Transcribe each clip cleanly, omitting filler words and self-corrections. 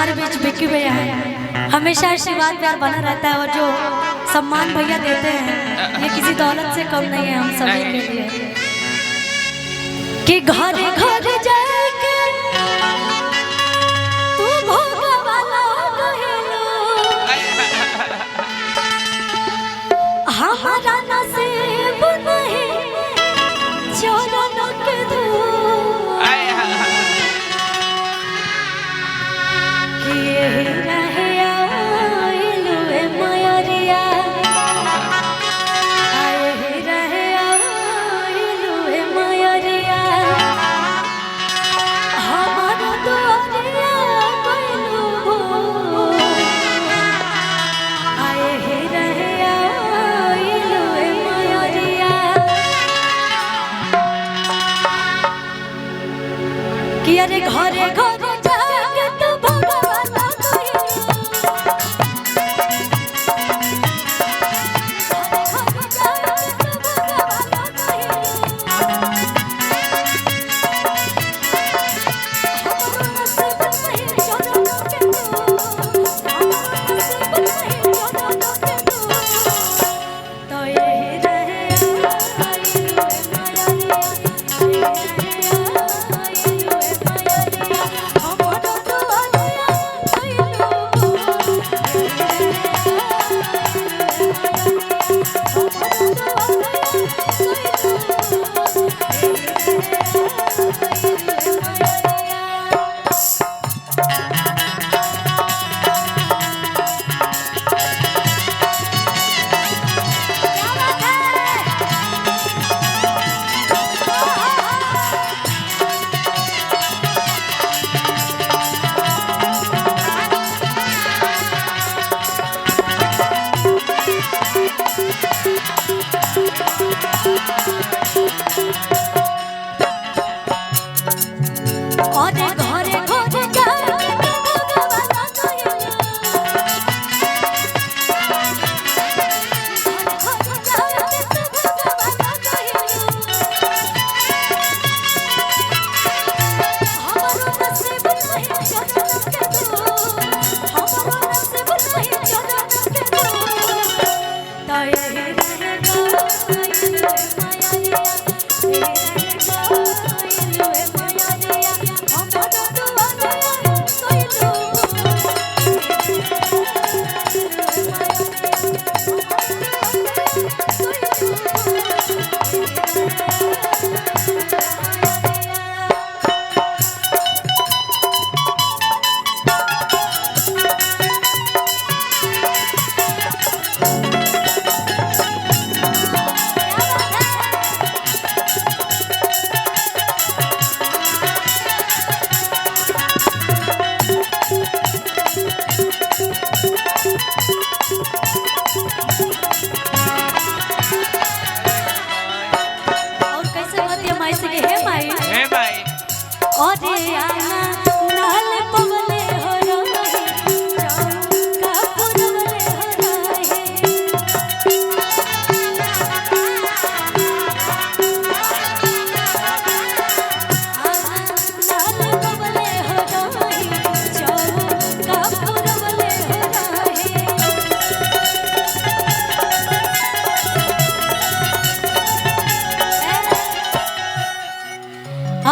हमारे बीच विक्की भैया है। हमेशा आशीर्वाद प्यार बना रहता है और जो सम्मान भैया देते हैं ये किसी दौलत से कम नहीं है हम सभी के लिए। कि घर घर जाके तू भोगा वाला कहेलो हमारा नसीब नहीं चोरों के धूल किए रहे आइलू ए मयरिया आए रहे आइलू ए मयरिया हमार दुआरिया कइलू आए रहे आइलू ए मयरिया कि अरे घरे घरे जाके तू भगवाना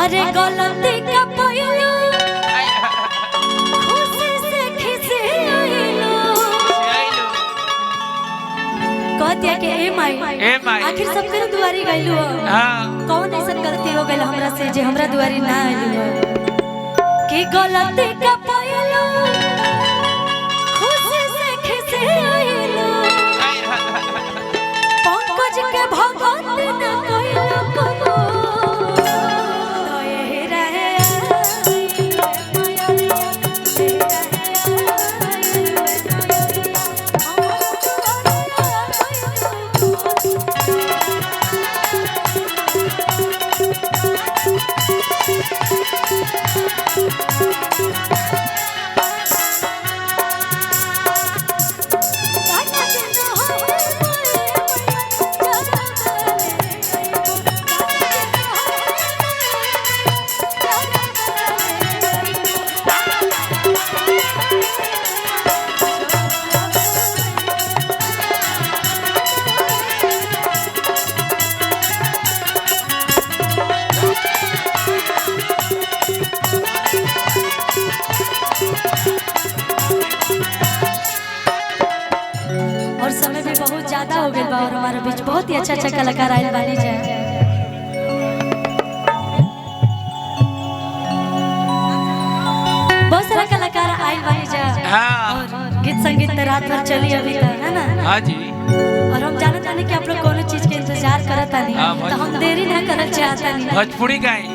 अरे गलती का पहलू खुशी से खिसी आइलो कहतिया के ए माई आखिर सब कर दुआरी गइलू कौन ऐसा गलती हो गइल हमरा से जे हमरा दुआरी ना आइलू कि गलती का पहलू खुशी से खिसी आइलो पंकज के भगत ना कइलो कबो Thank you. ज्यादा हो गई बा और हमारे बीच बहुत ही अच्छा अच्छा कलाकार आयल बानी जाए। बहुत सारा कलाकार आयल बानी जाए। हाँ। और गीत संगीत तो रात भर चली अभी तक, है ना? हाँ जी। और हम जानत तानी कि आप लोग कोनो चीज के इंतजार करत तानी, हाँ, तो हम देरी ना करल चाहत तानी। भोजपुरी गाई।